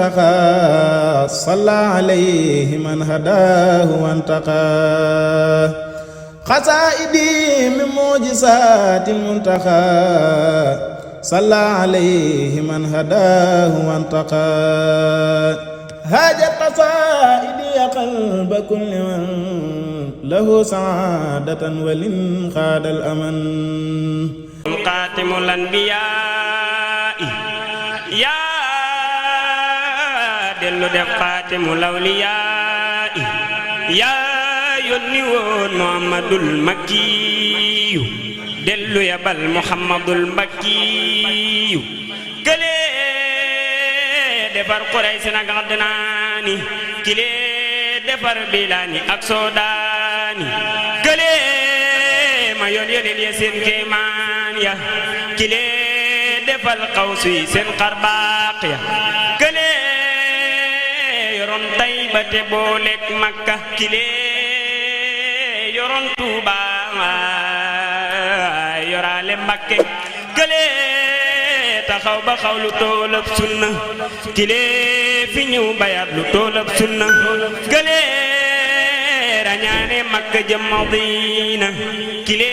المنتقى صلى عليه من هداه وانتقى قصائدي من معجزات المنتقى صلى عليه من هداه وانتقى هاجت قصائدي قلب كل من له سعادة ولن خاد الأمن خاتم الأنبياء يا دلو دف خاتم الأولياء يا يوني محمد المكي دلو يبل محمد المكي كلي دفر قريش نغدناني كلي دفر بلاني أكسوداني كلي ما يوني اليسين كيمان يا كلي دفر قوسي سن قرباق يا كلي يرون طيبة بولك مكة كلي يرون توبا يرالي مكة كلي taxaw ba xaw lu toolab sunna kile fi ñëw bayat lu toolab sunna kile rañaane Makka jëm Madina kile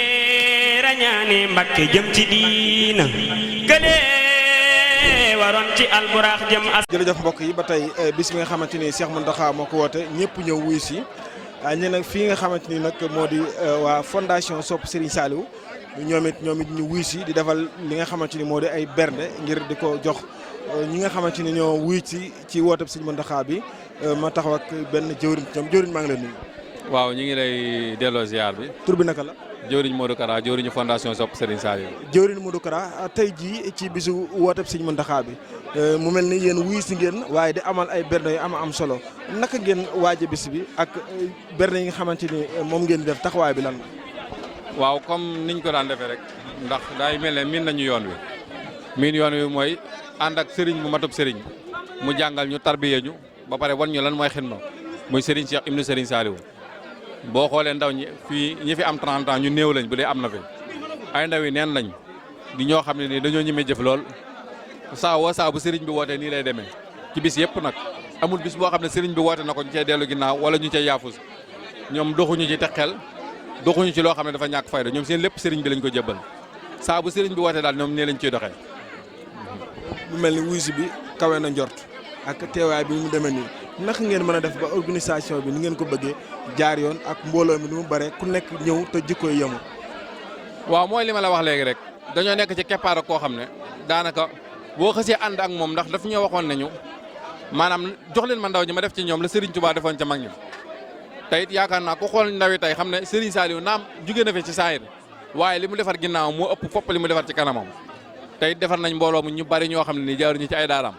rañaane Makka jëm ci diina kile waroon ci alburax jëm as. jërëjëf mbokk yi ba tey bis bi nga xamante ni Cheikh Mountakha moo ko woote ñëpp ñëw wuy si ñu nag fii nga xamante ni nag moo di waa fondation Sopp Serigne Saliou ñoom it ñu wuy si di defal li nga xamante ni moo di ay bernde ngir di ko jox ñi nga xamante ni ñoo wuy si ci wootab Serigne Mountakha bi ma taxaw ak benn jëwriñ ñoom jëwriñ maa ngi leen nuyu. waaw ñu ngi lay delloo ziar bi. tur bi naka la. jëwriñ Modou Kara jëwriñu fondation Sopp Serigne Saliou. jëwriñ Modou Kara tey jii ci bisu wootab Serigne Mountakha bi mu mel ni yéen wuy si ngeen waaye di amal ay bernde yu am solo naka ngeen waaje bis bi ak bernde yi nga xamante ni moom ngeen di def taxawaay bi lan la. waaw comme niñ ko daan defee rek ndax daay mel ne miin nañu yoon wi mooy ànd ak sëriñ bu matub sëriñ mu jàngal ñu tarbiye ñu ba pare wan ñu lan mooy xidma muy sëriñ Cheikh ibnu sëriñ Saliou boo xoolee ndaw ñi fii ñi fi am 30 ans ñu néew lañ bu dee am na fi ay ndaw yi neen lañ di ñoo xam ne nii dañoo ñemee jëf lool saa bu sëriñ bi wootee nii lay demee ci bis yëpp nag amul bis boo xam ne sëriñ bi woote na ko ñu cay dellu ginnaaw wala ñu cay yaafus ñoom doxuñu ci teg xel doxuñu ci loo xam ne dafa ñàkk fayda ñoom seen lépp sëriñ bi lañ ko jébbal saa bu sëriñ bi wootee daal ñoom nee lañ ciy doxee. mu mel ni wuy si bi kawe na njort ak teewaay bi mu demee nii naka ngeen mën a def ba organisation bi ni ngeen ko bëggee jaar yoon ak mbooloo mi ni mu bare ku nekk ñëw te jikkoy yemul. waaw mooy li ma la wax léegi rek dañoo nekk ci keppaar koo xam ne daanaka boo xësee ànd ak moom ndax daf ñoo waxoon nañu maanaam jox leen ma ndaw ñi ma def ci ñoom la Serigne Touba defoon ca mag ñi tey it yaakaar naa ku xool ndaw yi tey xam ne Serigne Saliou naam jugee na fi ci saayir waaye li mu defar ginnaaw moo ëpp fopp li mu defar ci kanamam tey it defar nañ mbooloo mu ñu bari ñoo xam ne nii jaaruñu ci ay daaraam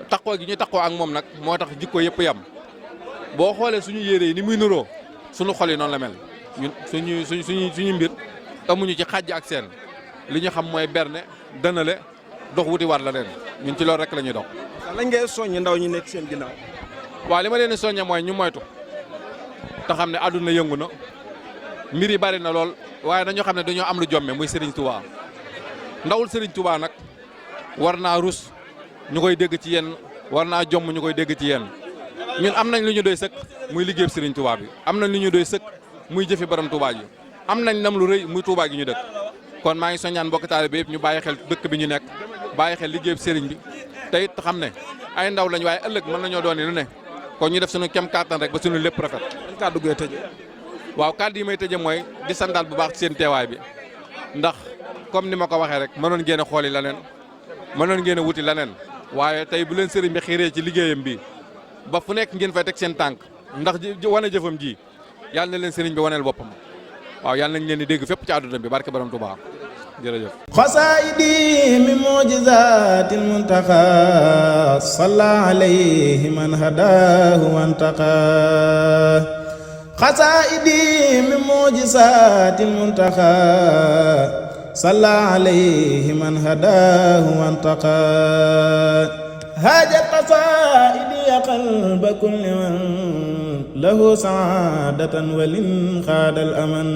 takkoo gi ñu takkoo ak moom nag moo tax jikko yëpp yam boo xoolee suñu yére yi ni muy nuroo suñu xol yi noonu la mel ñun suñu mbir amuñu ci xàjj ak seen li ñu xam mooy berne dënale dox wuti war la leen ñun ci loolu rek la ñuy dox. lañ ngay soññ ndaw ñi nekk seen ginnaaw. waaw li ma leen di soññee mooy ñu moytu te xam ne àdduna yëngu na mbir yi bari na lool waaye dañoo xam ne dañoo am lu jomme muy Serigne Touba ndawul Serigne Touba nag war naa rus ñu koy dégg ci yéen war naa jomm ñu koy dégg ci yéen ñun am nañ lu ñu doy sëkk muy liggéey Serigne Touba bi am nañ lu ñu doy sëkk muy jëfi borom Touba ji am nañ ndam lu rëy muy Touba gi ñu dëkk kon maa ngi soññaan mbokk taalibe bi yëpp ñu bàyyi xel dëkk bi ñu nekk bàyyi xel liggéey Serigne bi te it xam ne ay ndaw lañ waaye ëllëg mën nañoo doon lu ne kon ñu def suñu kem kàttan rek ba suñu lépp rafet. kàddu gee tëjee. waaw kàddu yi may tëjee mooy di santaal bu baax ci seen teewaay bi ndax comme ni ma ko waxee rek mënoon ngeen a xooli leneen mënoon ngeen a wuti leneen waaye tey bu leen sëriñ bi xiiree ci liggéeyam bi ba fu nekk ngeen fay teg seen tànk ndax wane jëfam ji yàlla na leen sëriñ bi waneel boppam waaw yàlla nañ leen di dégg fépp ci àdduna bi barke borom Tuubaa jërëjëf. xasaayidi min mu'jizaatil muntaqa salla alayhi man hadaahu wantaqa xasaayidi min mu'jizaatil muntaqa salla alayhi man hadaahu wantaqa haajat qasaa'idi qalba kulli man lahu saadatan walin xaadal aman